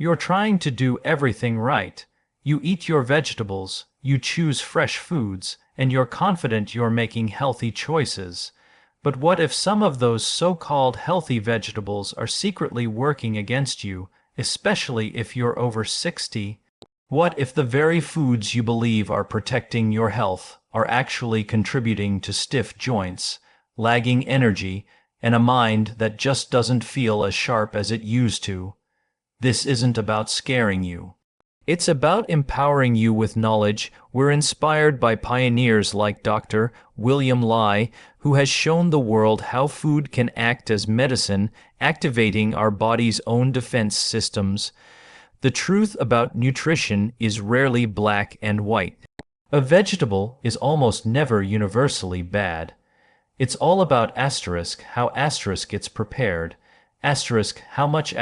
You're trying to do everything right. You eat your vegetables, you choose fresh foods, and you're confident you're making healthy choices. But what if some of those so-called healthy vegetables are secretly working against you, especially if you're over 60? What if the very foods you believe are protecting your health are actually contributing to stiff joints, lagging energy, and a mind that just doesn't feel as sharp as it used to? This isn't about scaring you. It's about empowering you with knowledge. We're inspired by pioneers like Dr. William Lai, who has shown the world how food can act as medicine, activating our body's own defense systems. The truth about nutrition is rarely black and white. A vegetable is almost never universally bad. It's all about how gets prepared, how much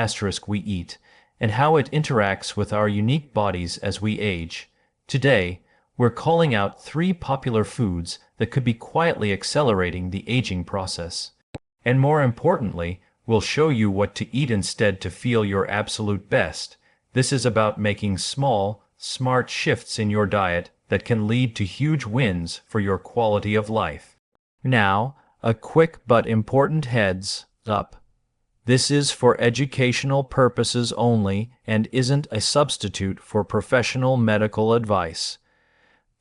we eat, and how it interacts with our unique bodies as we age. Today, we're calling out 3 popular foods that could be quietly accelerating the aging process. And more importantly, we'll show you what to eat instead to feel your absolute best. This is about making small, smart shifts in your diet that can lead to huge wins for your quality of life. Now, a quick but important heads up. This is for educational purposes only and isn't a substitute for professional medical advice.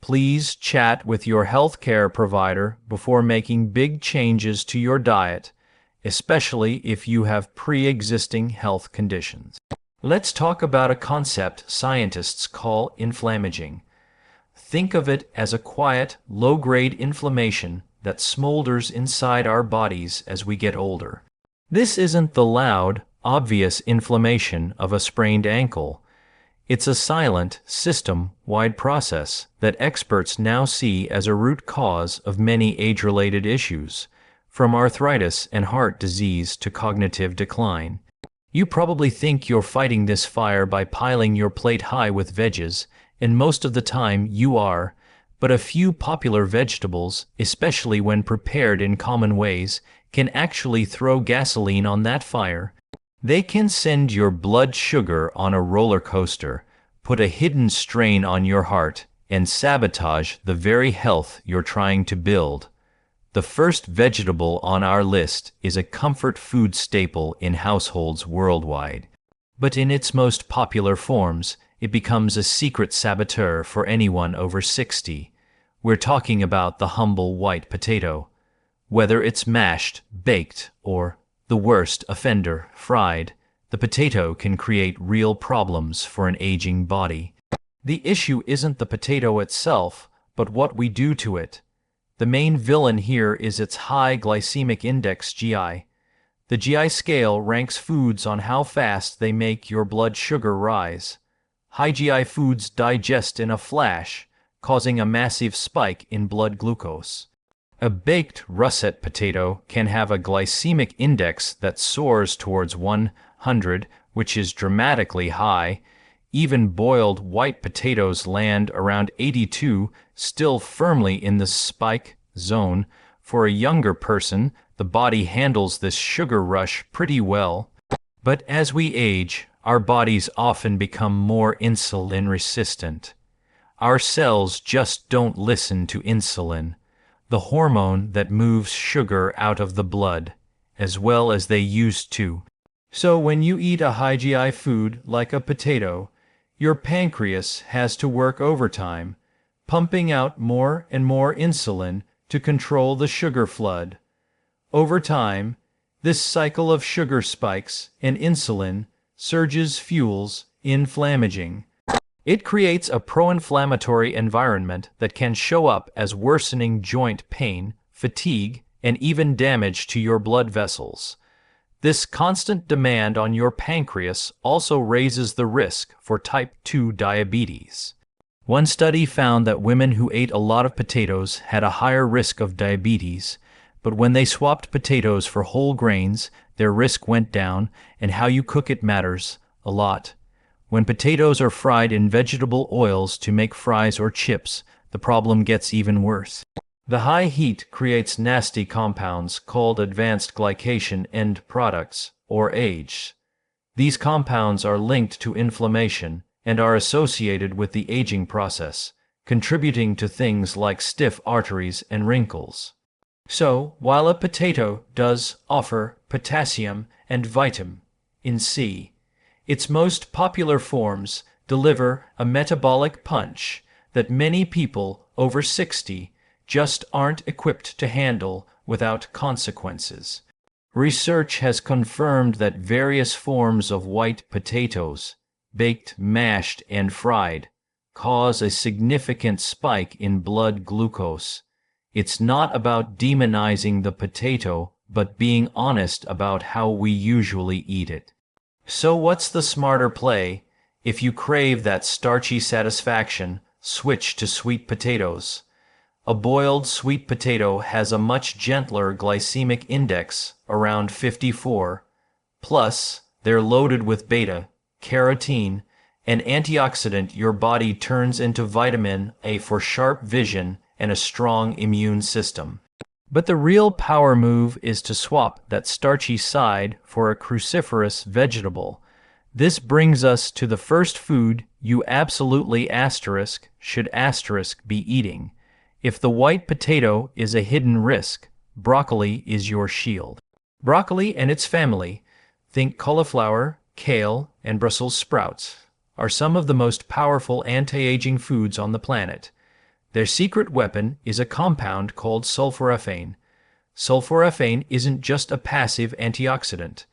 Please chat with your healthcare provider before making big changes to your diet, especially if you have pre-existing health conditions. Let's talk about a concept scientists call inflammaging. Think of it as a quiet, low-grade inflammation that smolders inside our bodies as we get older. This isn't the loud, obvious inflammation of a sprained ankle. It's a silent, system-wide process that experts now see as a root cause of many age-related issues, from arthritis and heart disease to cognitive decline. You probably think you're fighting this fire by piling your plate high with veggies, and most of the time you are, but a few popular vegetables, especially when prepared in common ways, can actually throw gasoline on that fire. They can send your blood sugar on a roller coaster, put a hidden strain on your heart, and sabotage the very health you're trying to build. The first vegetable on our list is a comfort food staple in households worldwide. But in its most popular forms, it becomes a secret saboteur for anyone over 60. We're talking about the humble white potato. Whether it's mashed, baked, or, the worst offender, fried, the potato can create real problems for an aging body. The issue isn't the potato itself, but what we do to it. The main villain here is its high glycemic index (GI). The GI scale ranks foods on how fast they make your blood sugar rise. High GI foods digest in a flash, causing a massive spike in blood glucose. A baked russet potato can have a glycemic index that soars towards 100, which is dramatically high. Even boiled white potatoes land around 82, still firmly in the spike zone. For a younger person, the body handles this sugar rush pretty well. But as we age, our bodies often become more insulin resistant. Our cells just don't listen to insulin, the hormone that moves sugar out of the blood, as well as they used to. So when you eat a high GI food like a potato, your pancreas has to work overtime, pumping out more and more insulin to control the sugar flood. Over time, this cycle of sugar spikes and insulin surges fuels inflammaging. It creates a pro-inflammatory environment that can show up as worsening joint pain, fatigue, and even damage to your blood vessels. This constant demand on your pancreas also raises the risk for type 2 diabetes. One study found that women who ate a lot of potatoes had a higher risk of diabetes, but when they swapped potatoes for whole grains, their risk went down, and how you cook it matters a lot. When potatoes are fried in vegetable oils to make fries or chips, the problem gets even worse. The high heat creates nasty compounds called advanced glycation end products, or AGEs. These compounds are linked to inflammation and are associated with the aging process, contributing to things like stiff arteries and wrinkles. So, while a potato does offer potassium and vitamin C, its most popular forms deliver a metabolic punch that many people over 60 just aren't equipped to handle without consequences. Research has confirmed that various forms of white potatoes, baked, mashed, and fried, cause a significant spike in blood glucose. It's not about demonizing the potato, but being honest about how we usually eat it. So what's the smarter play? If you crave that starchy satisfaction, switch to sweet potatoes. A boiled sweet potato has a much gentler glycemic index, around 54. Plus, they're loaded with beta, carotene, an antioxidant your body turns into vitamin A for sharp vision and a strong immune system. But the real power move is to swap that starchy side for a cruciferous vegetable. This brings us to the first food you absolutely should be eating. If the white potato is a hidden risk, broccoli is your shield. Broccoli and its family, think cauliflower, kale, and Brussels sprouts, are some of the most powerful anti-aging foods on the planet. Their secret weapon is a compound called sulforaphane. Sulforaphane isn't just a passive antioxidant.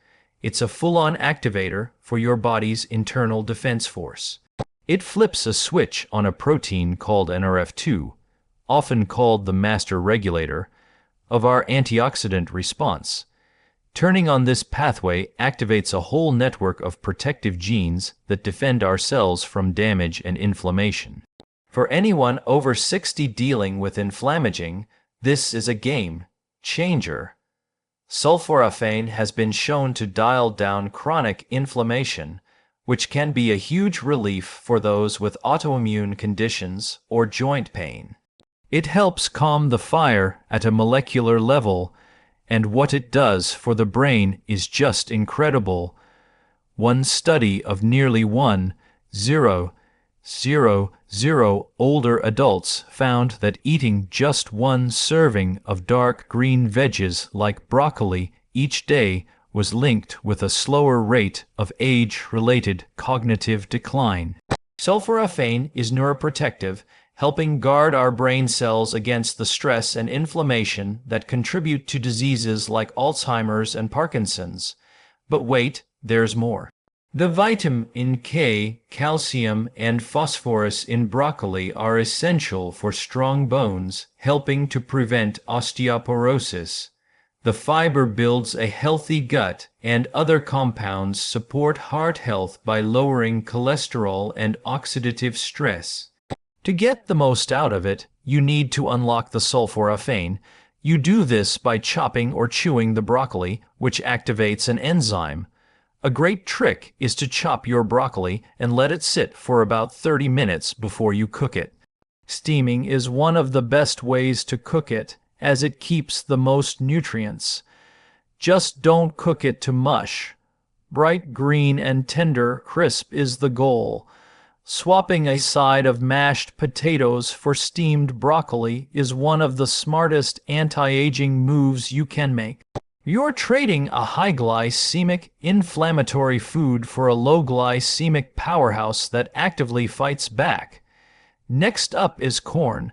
It's a full-on activator for your body's internal defense force. It flips a switch on a protein called NRF2, often called the master regulator, of our antioxidant response. Turning on this pathway activates a whole network of protective genes that defend our cells from damage and inflammation. For anyone over 60 dealing with inflammaging, this is a game changer. Sulforaphane has been shown to dial down chronic inflammation, which can be a huge relief for those with autoimmune conditions or joint pain. It helps calm the fire at a molecular level, and what it does for the brain is just incredible. One study of nearly 1,000 older adults found that eating just one serving of dark green veggies like broccoli each day was linked with a slower rate of age-related cognitive decline. Sulforaphane is neuroprotective, helping guard our brain cells against the stress and inflammation that contribute to diseases like Alzheimer's and Parkinson's. But wait, there's more. The vitamin K, calcium, and phosphorus in broccoli are essential for strong bones, helping to prevent osteoporosis. The fiber builds a healthy gut, and other compounds support heart health by lowering cholesterol and oxidative stress. To get the most out of it, you need to unlock the sulforaphane. You do this by chopping or chewing the broccoli, which activates an enzyme. A great trick is to chop your broccoli and let it sit for about 30 minutes before you cook it. Steaming is one of the best ways to cook it, as it keeps the most nutrients. Just don't cook it to mush. Bright green and tender crisp is the goal. Swapping a side of mashed potatoes for steamed broccoli is one of the smartest anti-aging moves you can make. You're trading a high-glycemic, inflammatory food for a low-glycemic powerhouse that actively fights back. Next up is corn.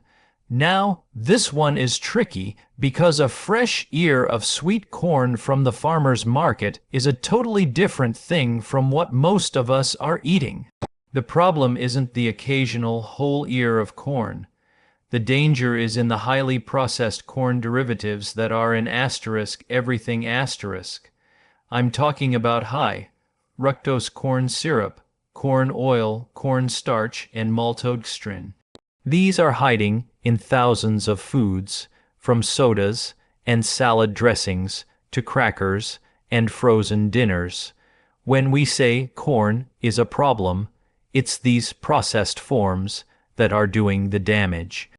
Now, this one is tricky because a fresh ear of sweet corn from the farmer's market is a totally different thing from what most of us are eating. The problem isn't the occasional whole ear of corn. The danger is in the highly processed corn derivatives that are in everything asterisk. I'm talking about high fructose corn syrup, corn oil, corn starch, and maltodextrin. These are hiding in thousands of foods, from sodas and salad dressings to crackers and frozen dinners. When we say corn is a problem, it's these processed forms that are doing the damage.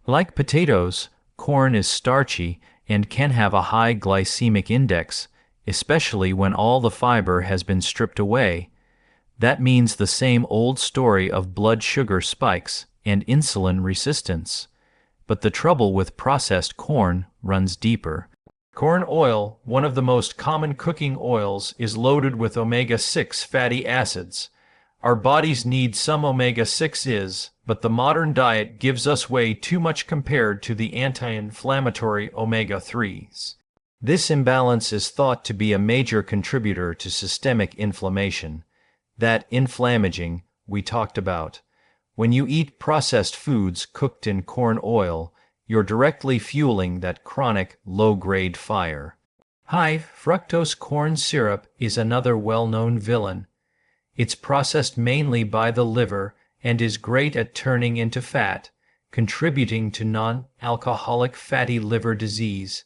Like potatoes, corn is starchy and can have a high glycemic index, especially when all the fiber has been stripped away. That means the same old story of blood sugar spikes and insulin resistance. But the trouble with processed corn runs deeper. Corn oil, one of the most common cooking oils, is loaded with omega-6 fatty acids. Our bodies need some omega-6s, but the modern diet gives us way too much compared to the anti-inflammatory omega-3s. This imbalance is thought to be a major contributor to systemic inflammation, that inflammaging we talked about. When you eat processed foods cooked in corn oil, you're directly fueling that chronic, low-grade fire. High fructose corn syrup is another well-known villain. It's processed mainly by the liver and is great at turning into fat, contributing to non-alcoholic fatty liver disease.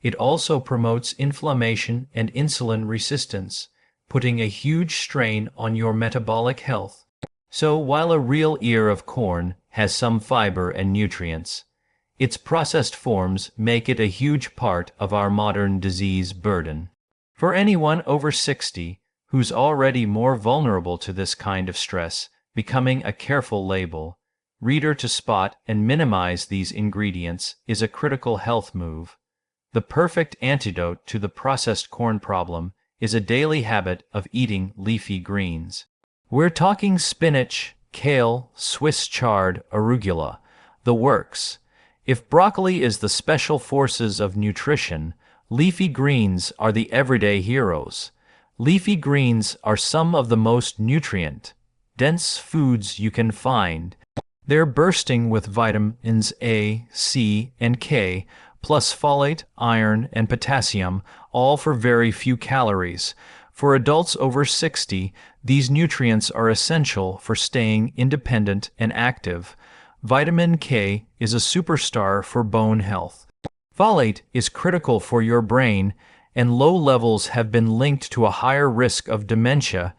It also promotes inflammation and insulin resistance, putting a huge strain on your metabolic health. So while a real ear of corn has some fiber and nutrients, its processed forms make it a huge part of our modern disease burden. For anyone over 60 who's already more vulnerable to this kind of stress, becoming a careful label reader to spot and minimize these ingredients is a critical health move. The perfect antidote to the processed corn problem is a daily habit of eating leafy greens. We're talking spinach, kale, Swiss chard, arugula, the works. If broccoli is the special forces of nutrition, leafy greens are the everyday heroes. Leafy greens are some of the most nutrient-dense foods you can find. They're bursting with vitamins A, C, and K, plus folate, iron, and potassium, all for very few calories. For adults over 60, these nutrients are essential for staying independent and active. Vitamin K is a superstar for bone health. Folate is critical for your brain, and low levels have been linked to a higher risk of dementia.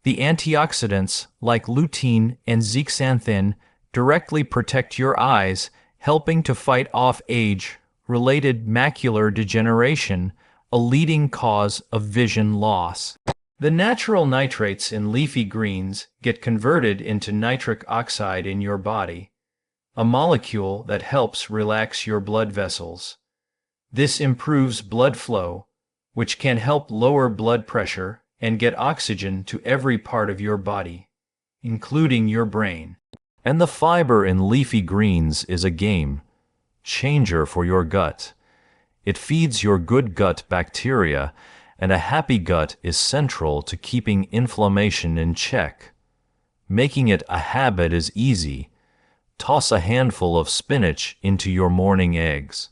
The antioxidants, like lutein and zeaxanthin, directly protect your eyes, helping to fight off age-related macular degeneration, a leading cause of vision loss. The natural nitrates in leafy greens get converted into nitric oxide in your body, a molecule that helps relax your blood vessels. This improves blood flow, which can help lower blood pressure and get oxygen to every part of your body, including your brain. And the fiber in leafy greens is a game changer for your gut. It feeds your good gut bacteria, and a happy gut is central to keeping inflammation in check. Making it a habit is easy. Toss a handful of spinach into your morning eggs.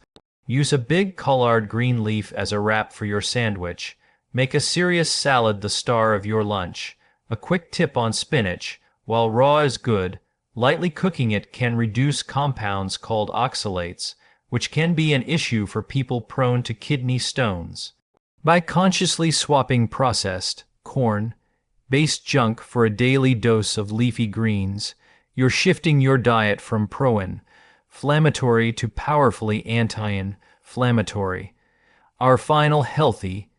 Use a big collard green leaf as a wrap for your sandwich. Make a serious salad the star of your lunch. A quick tip on spinach: while raw is good, lightly cooking it can reduce compounds called oxalates, which can be an issue for people prone to kidney stones. By consciously swapping processed, corn-based junk for a daily dose of leafy greens, you're shifting your diet from pro-inflammatory to powerfully anti-inflammatory. Our final healthy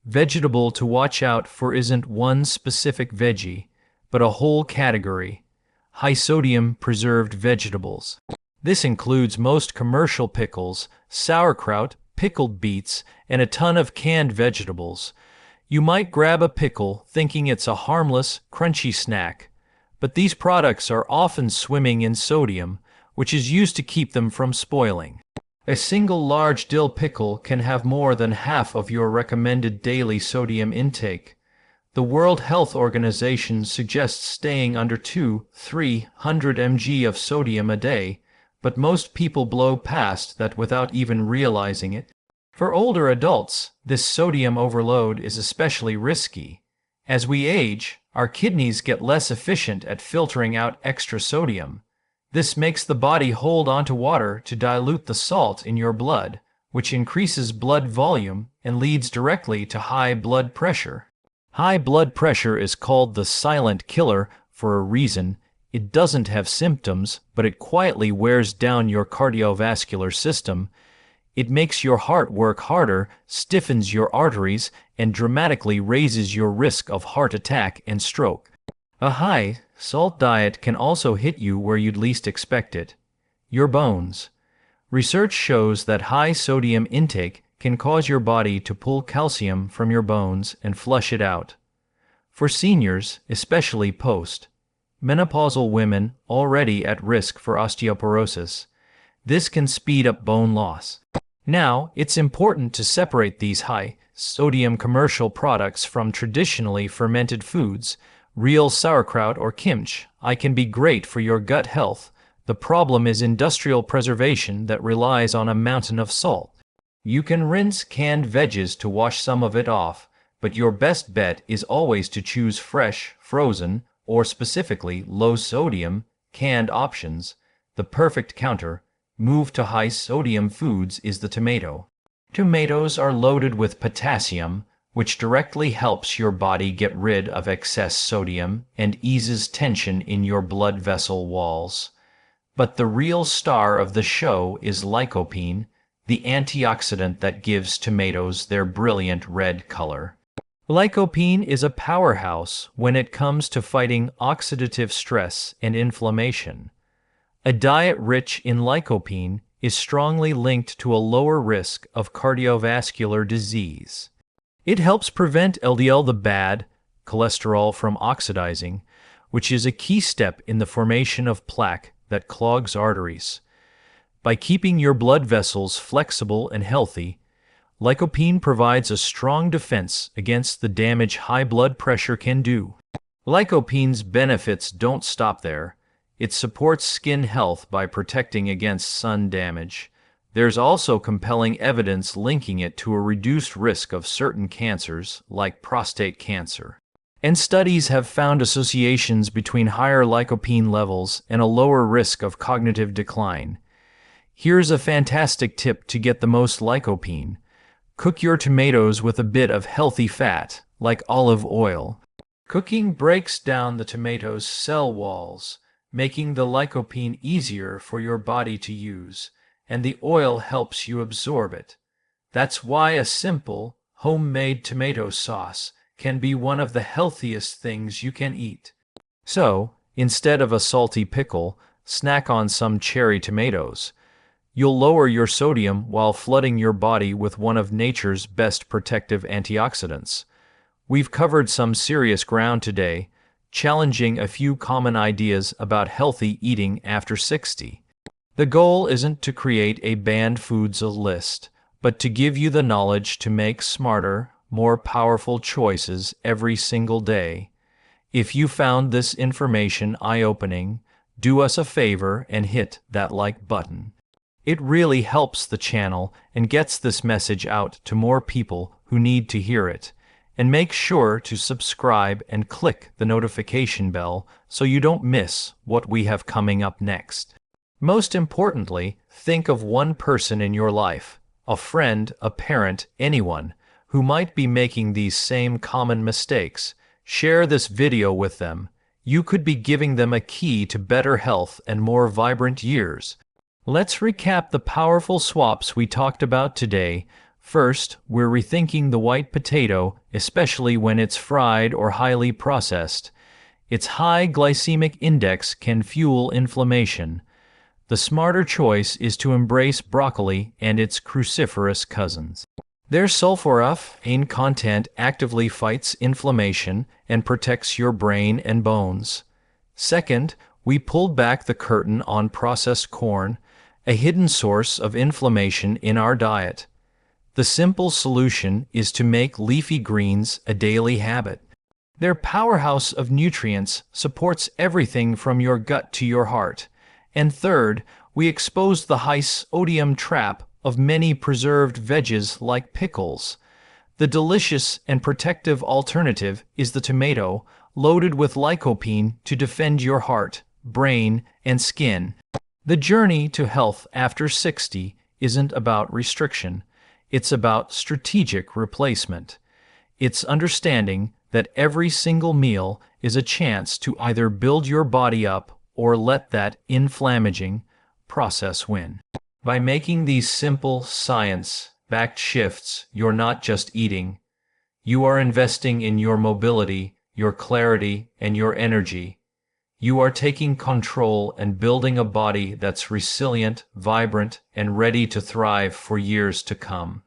vegetable to watch out for isn't one specific veggie, but a whole category: high-sodium preserved vegetables. This includes most commercial pickles, sauerkraut, pickled beets, and a ton of canned vegetables. You might grab a pickle thinking it's a harmless, crunchy snack, but these products are often swimming in sodium, which is used to keep them from spoiling. A single large dill pickle can have more than half of your recommended daily sodium intake. The World Health Organization suggests staying under 200–300 mg of sodium a day, but most people blow past that without even realizing it. For older adults, this sodium overload is especially risky. As we age, our kidneys get less efficient at filtering out extra sodium. This makes the body hold onto water to dilute the salt in your blood, which increases blood volume and leads directly to high blood pressure. High blood pressure is called the silent killer for a reason. It doesn't have symptoms, but it quietly wears down your cardiovascular system. It makes your heart work harder, stiffens your arteries, and dramatically raises your risk of heart attack and stroke. A high salt diet can also hit you where you'd least expect it: your bones. Research shows that high sodium intake can cause your body to pull calcium from your bones and flush it out. For seniors, especially post-menopausal women already at risk for osteoporosis, this can speed up bone loss. Now, it's important to separate these high-sodium commercial products from traditionally fermented foods. Real sauerkraut or kimchi can be great for your gut health. The problem is industrial preservation that relies on a mountain of salt. You can rinse canned veggies to wash some of it off, but your best bet is always to choose fresh, frozen, or specifically low-sodium, canned options. The perfect counter move to high-sodium foods is the tomato. Tomatoes are loaded with potassium, which directly helps your body get rid of excess sodium and eases tension in your blood vessel walls. But the real star of the show is lycopene, the antioxidant that gives tomatoes their brilliant red color. Lycopene is a powerhouse when it comes to fighting oxidative stress and inflammation. A diet rich in lycopene is strongly linked to a lower risk of cardiovascular disease. It helps prevent LDL, the bad cholesterol, from oxidizing, which is a key step in the formation of plaque that clogs arteries. By keeping your blood vessels flexible and healthy, lycopene provides a strong defense against the damage high blood pressure can do. Lycopene's benefits don't stop there. It supports skin health by protecting against sun damage. There's also compelling evidence linking it to a reduced risk of certain cancers, like prostate cancer. And studies have found associations between higher lycopene levels and a lower risk of cognitive decline. Here's a fantastic tip to get the most lycopene. Cook your tomatoes with a bit of healthy fat, like olive oil. Cooking breaks down the tomatoes' cell walls, making the lycopene easier for your body to use, and the oil helps you absorb it. That's why a simple, homemade tomato sauce can be one of the healthiest things you can eat. So, instead of a salty pickle, snack on some cherry tomatoes. You'll lower your sodium while flooding your body with one of nature's best protective antioxidants. We've covered some serious ground today, challenging a few common ideas about healthy eating after 60. The goal isn't to create a banned foods list, but to give you the knowledge to make smarter, more powerful choices every single day. If you found this information eye-opening, do us a favor and hit that like button. It really helps the channel and gets this message out to more people who need to hear it. And make sure to subscribe and click the notification bell so you don't miss what we have coming up next. Most importantly, think of one person in your life, a friend, a parent, anyone, who might be making these same common mistakes. Share this video with them. You could be giving them a key to better health and more vibrant years. Let's recap the powerful swaps we talked about today. First, we're rethinking the white potato, especially when it's fried or highly processed. Its high glycemic index can fuel inflammation. The smarter choice is to embrace broccoli and its cruciferous cousins. Their sulforaphane content actively fights inflammation and protects your brain and bones. Second, we pulled back the curtain on processed corn, a hidden source of inflammation in our diet. The simple solution is to make leafy greens a daily habit. Their powerhouse of nutrients supports everything from your gut to your heart. And third, we exposed the high-sodium trap of many preserved veggies like pickles. The delicious and protective alternative is the tomato, loaded with lycopene to defend your heart, brain, and skin. The journey to health after 60 isn't about restriction. It's about strategic replacement. It's understanding that every single meal is a chance to either build your body up or let that inflammaging process win. By making these simple, science-backed shifts, you're not just eating. You are investing in your mobility, your clarity, and your energy. You are taking control and building a body that's resilient, vibrant, and ready to thrive for years to come.